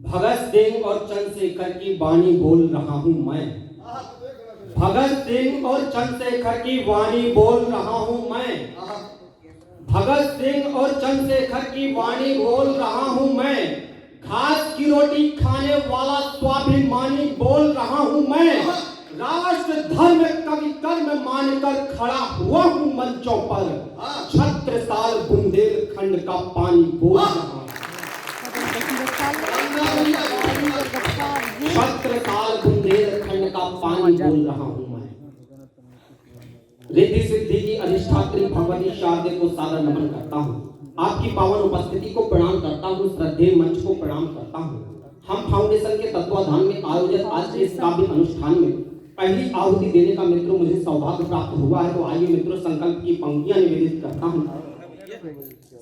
भगत सिंह और चंद्रशेखर की वाणी बोल रहा हूं मैं। भगत सिंह और चंद्रशेखर की वाणी बोल रहा हूं मैं। भगत सिंह और चंद्रशेखर की वाणी बोल रहा हूं मैं। घास की रोटी खाने वाला स्वाभिमानी बोल रहा हूं मैं। राष्ट्र धर्म कवि कर्म मानकर खड़ा हुआ हूं मंचों पर। छत्रसाल बुंदेलखंड का पानी बोल रहा हूं। छत्रसाल बुंदेलखंड का पानी बोल रहा हूं मैं। रिद्धि सिद्धि की अधिष्ठात्री भगवती शारदे को सादर नमन करता हूं। आपकी पावन उपस्थिति को प्रणाम करता हूं। श्रद्धेय मंच को प्रणाम करता हूं। हम फाउंडेशन के तत्वाधान में आयोजित आज के इस काव्य अनुष्ठान में पहली आहुति देने का मित्रों मुझे सौभाग्य प्राप्त हुआ है। तो आइए मित्रों संकल्प की पंक्तियां निवेदित करता हूं।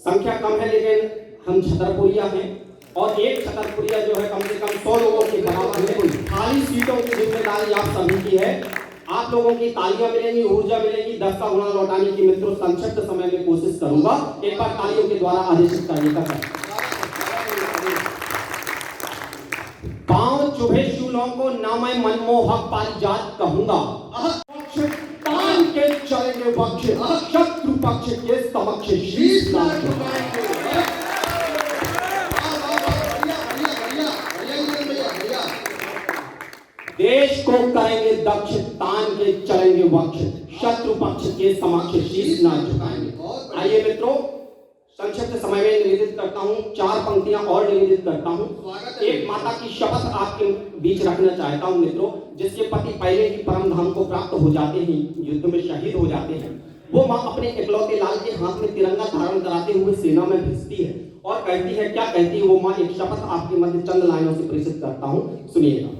संख्या कम है लेकिन हम छतरपुरिया हैं और एक छतरपुरिया जो है कम से कम 100 लोगों के बराबर है। खाली सीटों की जिम्मेदारी आप सभी की है। आप लोगों की तालियां मिलेंगी, ऊर्जा मिलेगी। 10 का गुणा लौटाने की मित्रों संक्षिप्त समय में कोशिश करूंगा। एक बार तालियों के द्वारा आदेशित करने का पांव चुभे शूलों को ना मैं मनमोहक पारिजात कहूंगा। तान के चलेंगे वक्ष शत्रु पक्ष के समक्ष शीश ना झुकाएंगे। देश को करेंगे दक्ष तान के चलेंगे वक्ष शत्रु पक्ष के समक्ष शीश ना झुकाएंगे। आइए मित्रों संक्षिप्त समय में निवेदित करता हूं। 4 पंक्तियां और निवेदित करता हूं। एक माता की शपथ आपके बीच रखना चाहता हूं मित्रों, जिसके पति पहले ही परम धाम को प्राप्त हो जाते हैं, युद्ध में शहीद हो जाते हैं। वो मां अपने इकलौते लाल के हाथ में तिरंगा धारण कराते हुए सेना में भिजती है और कहती है, क्या कहती है वो मां? एक शपथ आपके मध्य चंद लाइनों से प्रेषित करता हूं, सुनिएगा।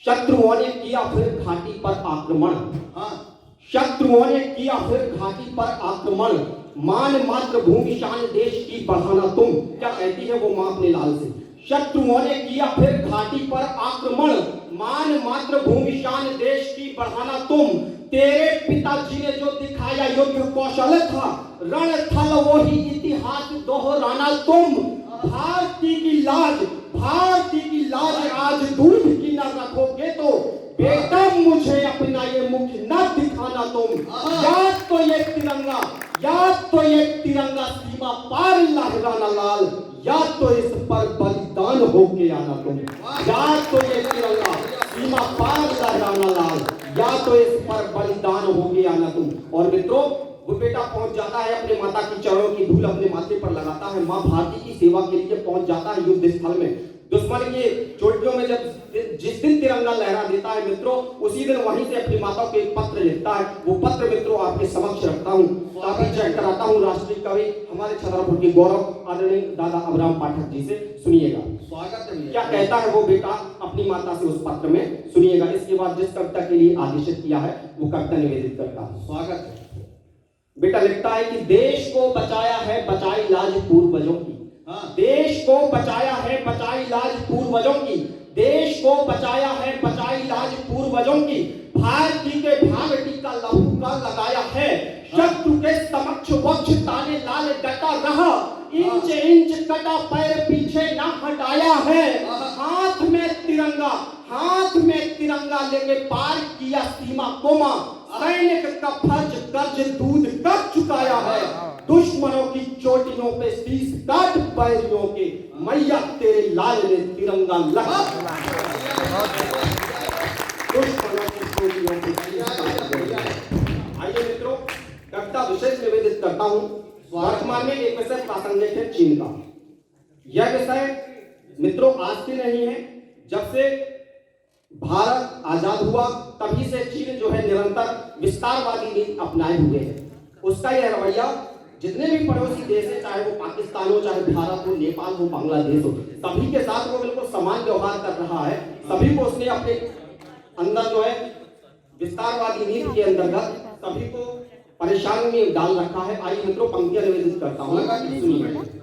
शत्रुओं ने किया फिर घाटी पर आक्रमण। शत्रुओं ने किया फिर घाटी पर आक्रमण। मान मातृभूमि शान देश की बढ़ाना तुम। क्या कहती है वो मां अपने लाल से? शत्रुओं ने किया फिर घाटी पर आक्रमण। मान मातृभूमि शान देश की बढ़ाना तुम। तेरे पिताजी ने जो दिखाया युद्ध कौशल था, रण थल वही इतिहास दोहराना तुम। भारती की लाज आज दूध की न रखोगे तो बेटा मुझे अपना ये मुख न दिखाना तुम। याद तो ये तिरंगा सीमा पार लहराना लाल। याद तो इस पर बलिदान होके आना तुम। याद तो ये तिरंगा सीमा पार लहराना लाल। याद तो इस पर बलिदान होके आना तुम। और मित्रों वो बेटा पहुंच जाता है अपने माता की चरणों की धूल अपने माथे पर लगाता है। मां भारती की सेवा के लिए पहुंच जाता है युद्ध स्थल में। दुश्मन की चोटियों में जब जिस दिन तिरंगा लहरा देता है मित्रों, उसी दिन वहीं से अपनी माता को एक पत्र लिखता है। वो पत्र मित्रों आपके समक्ष रखता हूं, काफी चेक कराता हूं राष्ट्रीय कवि हमारे छतरपुर के गौरव आदरणीय दादा अब्राम पाठक जी से। सुनिएगा स्वागत है। क्या कहता है वो बेटा अपनी माता से उस पत्र में, सुनिएगा। इसके बाद जिस कविता के लिए आदेशित किया है वो कविता निवेदित करता हूं। स्वागत है। बेटा लिखता है कि देश को बचाया है बचाई लाज पूर्वजों की। देश को बचाया है बचाई लाज पूर्वजों की। देश को बचाया है बचाई लाज पूर्वजों की। भारती के भागटी का लहू का लगाया है। शत्रु के समक्ष वक्ष ताने लाल डटा रहा। इंच कटा पैर पीछे ना हटाया है। हाथ में तिरंगा लेके पार किया सीमा कोमा। सैनिक का फर्ज कर्ज दूध कब चुकाया है। दुश्मनों की चोटियों पे शीश काट बैरियों के। मैया तेरे लाल ने तिरंगा लगा। दुश्मनों की चोटियों पे शीश काट। आइए मित्रों कविता विशेष निवेदित करता हूं। वर्तमान में एक विषय प्रासंगिक है चीन का। यह विषय मित्रों आज से नहीं है, जब से भारत आजाद हुआ तभी से चीन जो है निरंतर विस्तारवादी नीति अपनाए हुए है। उसका यह रवैया जितने भी पड़ोसी देश है, चाहे वो पाकिस्तान हो, चाहे भारत हो, नेपाल हो, बांग्लादेश हो, सभी के साथ वो बिल्कुल समान व्यवहार कर रहा है। सभी को उसने अपने अंदर जो है विस्तारवादी नीति के अंतर्गत सभी को परेशानी में डाल रखा है। आइए मित्रों पंक्तियां निवेदित करता हूं, सुनिए।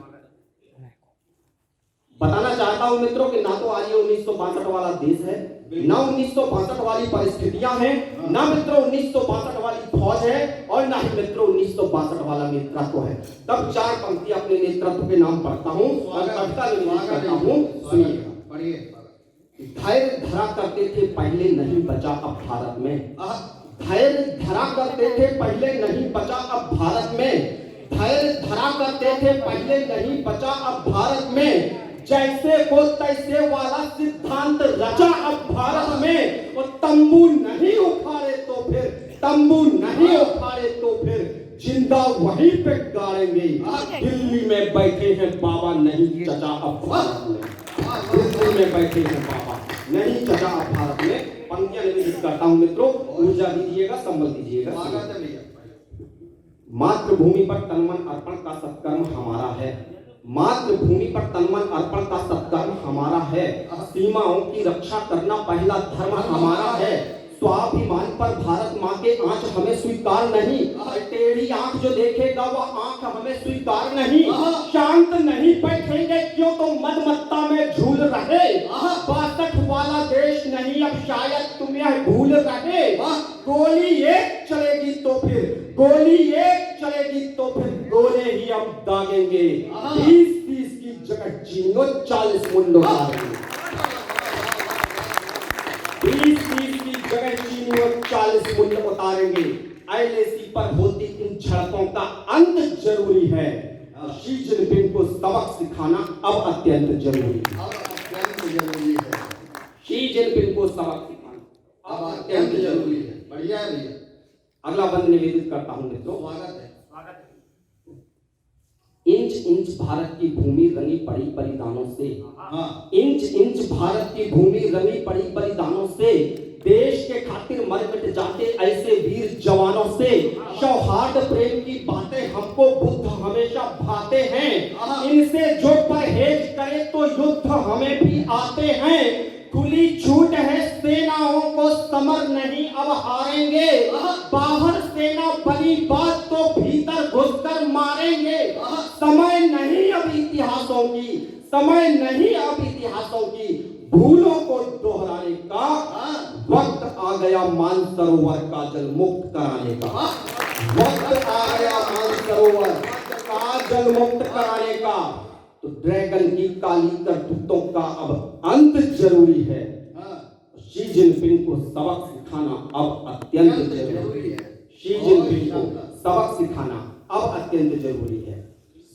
बताना चाहता हूं मित्रों कि ना तो आज ये 1962 वाला देश है, ना 1962 वाली परिस्थितियां हैं, ना मित्रों 1962 वाली फौज है, और ना ही मित्रों 1962 वाला नेतृत्व है। तब चार पंक्ति अपने नेतृत्व के नाम पढ़ता हूं और कविता निर्माण करता हूं, सुनिए। धैर्य धरा करते थे पहले नहीं बचा अब भारत में, धैर्य धरा करते थे पहले नहीं बचा अब भारत में, धैर्य धरा करते थे पहले नहीं बचा अब भारत में, जैसे को तैसे वाला सिद्धांत रचा अब भारत में। और तंबू नहीं उखाड़े तो फिर, तंबू नहीं उखाड़े तो फिर जिंदा वहीं पे गाड़ेंगे। दिल्ली में बैठे हैं बाबा नहीं चचा अब भारत में, दिल्ली में बैठे हैं बाबा नहीं चचा अब भारत में। पंक्तियां निवेदित करता हूं मित्रों, ऊर्जा दीजिएगा, संबल दीजिएगा। मातृभूमि पर तनमन अर्पण का सत्कर्म हमारा है, मातृभूमि पर तनमन अर्पण का सत्कर्म हमारा है, सीमाओं की रक्षा करना पहला धर्म हमारा है, स्वाभिमान पर भारत माँ के आंच हमें स्वीकार नहीं, टेढ़ी आंख जो देखेगा वह आंख हमें स्वीकार नहीं, शांत नहीं बैठेंगे क्यों तो मदमत्ता में झूल रहे, 62 वाला देश नहीं अब शायद तुम्हें भूल रहे, गोली एक चलेगी तो फिर, गोली एक चलेगी तो फिर गोले ही अब दागेंगे, 20-30 की जगह जीनो 40 मुंडो मारेंगे, 20-30 की जगह चीनियों 40 मुंड उतारेंगे। LAC पर होती इन झड़पों का अंत जरूरी है, शी जिनपिंग को सबक सिखाना अब अत्यंत जरूरी है, शी जिनपिंग को सबक सिखाना अब अत्यंत जरूरी है। बढ़िया है भैया। अगला बंद निवेदित करता हूं मित्रों, स्वागत है। इंच इंच भारत की भूमि रंगी पड़ी बलिदानों से, इंच इंच भारत की भूमि रंगी पड़ी बलिदानों से, देश के खातिर मर मिट जाते ऐसे वीर जवानों से, सौहार्द प्रेम की बातें हमको बुद्ध हमेशा भाते हैं, इनसे जो परहेज करे तो युद्ध हमें भी आते हैं, खुली छूट है सेनाओं को समर नहीं अब हारेंगे, बाहर सेना बनी बात तो भीतर घुसकर मारेंगे, समय नहीं अब इतिहासों की, समय नहीं अब इतिहासों की, भूलों को दोहराने का वक्त आ गया, मानसरोवर का जल मुक्त कराने का वक्त आ गया, मानसरोवर का जल मुक्त कराने का। तो ड्रैगन की काली करतूतों का अब अंत जरूरी है, शी जिनपिंग को सबक सिखाना अब अत्यंत जरूरी है, शी जिनपिंग को सबक सिखाना अब अत्यंत जरूरी है,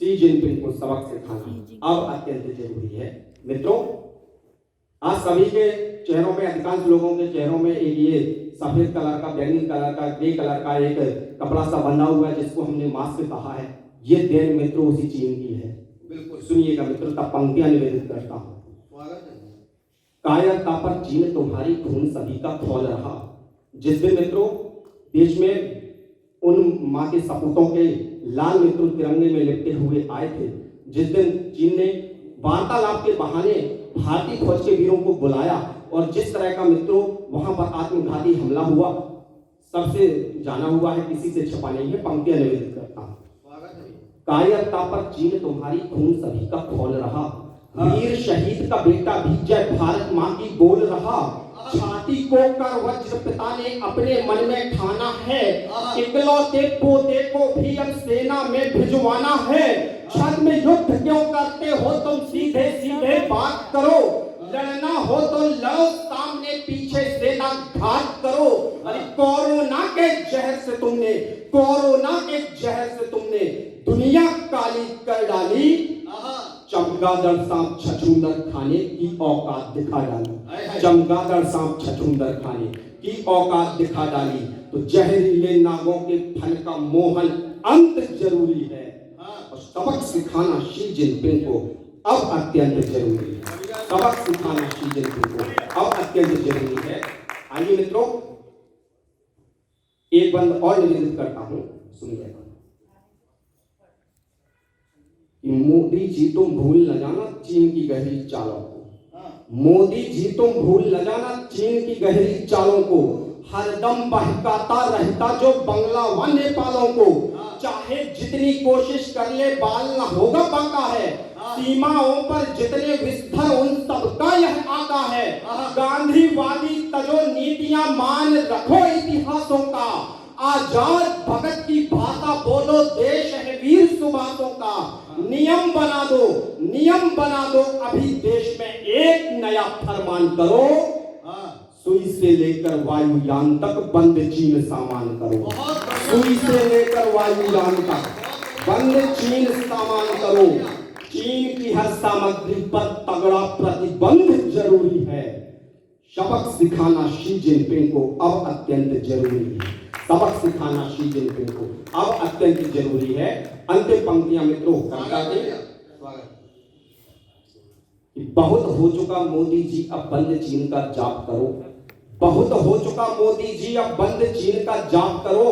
शी जिनपिंग को सबक सिखाना अब अत्यंत जरूरी है। मित्रों, आज सभी के चेहरों में, अधिकांश लोगों के चेहरों में एक ये सफेद कलर का, बैंगनी कलर का, ग्रे कलर का एक कपड़ा सा बंधा हुआ है जिसको हमने मास्क कहा है। ये देन मित्रों उसी चीन की है। बिल्कुल सुनिएगा मित्रों, तब पंक्तियां निवेदित करता हूं। कायरता पर चीन तुम्हारी खून सभी का खौल रहा। जिस दिन मित्रों देश में उन मां के सपूतों के लाल मित्रों तिरंगे में लिपटे हुए आए थे, जिस दिन चीन ने वार्तालाप के बहाने भारतीय फौज के वीरों को बुलाया और जिस तरह का मित्रों वहां पर आत्मघाती हमला हुआ, सबसे जाना हुआ है, किसी से छपा नहीं है। पंक्तियां निवेदित करता हूं। कायरता पर चीन तुम्हारी खून सभी का खौल रहा, वीर शहीद का बेटा भी जय भारत मां की बोल रहा, छाती को कर वज्र पिता ने अपने मन में ठाना है, इकलौते पोते को भी अब सेना में भिजवाना है, छद्म युद्ध क्यों करते हो तुम, सीधे सीधे बात करो, लड़ना हो तो लड़ो, सामने पीछे सेना घात करो। अरे कोरोना के जहर से तुमने, कोरोना के जहर से तुमने दुनिया काली कर डाली, चमगादड़ सांप छछूंदर खाने की औकात दिखा डाली, चमगादड़ सांप छछूंदर खाने की औकात दिखा डाली। तो जहरीले नागों के फल का मोहन अंत जरूरी है, और सबक सिखाना शी जिनपिंग को अब अत्यंत जरूरी है, सबक सिखाना शी जिनपिंग को अब अत्यंत जरूरी है। आइए मित्रों, एक बंद और निवेदित करता हूं, सुनिएगा। मोदी जी तुम भूल न जाना चीन की गहरी चालों को, मोदी जी तुम भूल न जाना चीन की गहरी चालों को, हरदम बहकाता रहता जो बंगला व नेपालों को, चाहे जितनी कोशिश कर ले बाल न होगा बांका है, सीमाओं पर जितने विस्तर उन सबका यह आका है। गांधीवादी तजो नीतियां मान रखो इतिहासों का, आजाद भगत की भाषा बोलो देश है वीर सुभाषों का। नियम बना दो अभी देश में एक नया फरमान करो, सुई से लेकर वायुयान तक बंद चीन सामान करो। सुई से लेकर वायुयान तक बंद चीन सामान करो। चीन की हर सामग्री पर तगड़ा प्रतिबंध जरूरी है। सबक सिखाना शी जिनपिंग को अब अत्यंत जरूरी है। सबक सिखाना शी जिनपिंग को अब अत्यंत जरूरी है। अंतिम पंक्तियां मित्रों कविता की। बहुत हो चुका मोदी जी अब बंद चीन का जाप करो। बहुत हो चुका मोदी जी अब बंद चीन का जाप करो।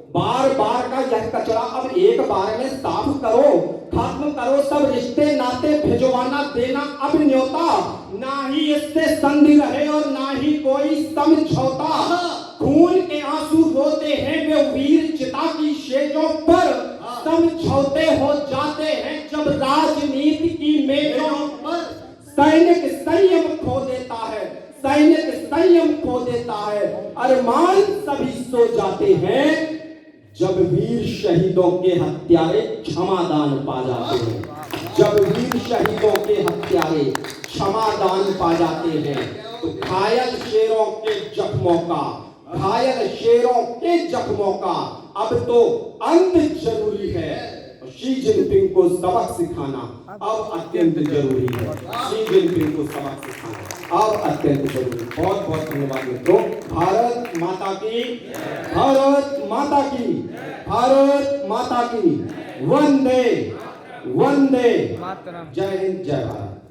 बार बार का यह कचरा अब एक बार में साफ करो। खत्म करो सब रिश्ते नाते, भिजवाना देना अब न्योता। ना ही इससे संधि रहे और ना ही कोई समझौता। खून के आंसू रोते हैं वे वीर चिता की शेजों पर, समझौते हो जाते हैं जब राजनीति की मेजों पर। सैनिक संयम खो देता है, सैनिक संयम खो देता है। अरमान सभी सो जाते हैं जब वीर शहीदों के हत्यारे क्षमादान पा जाते हैं। जब वीर शहीदों के हत्यारे क्षमादान पा जाते हैं तो घायल शेरों के जख्मों का, घायल शेरों के जख्मों का अब तो अंत जरूरी है। शी जिनपिंग को सबक सिखाना अब अत्यंत जरूरी है। शी जिनपिंग को सबक सिखाना अब अत्यंत जरूरी। बहुत बहुत धन्यवाद मित्रों। भारत माता की, भारत माता की, भारत माता की। वंदे वंदे, जय हिंद जय भारत।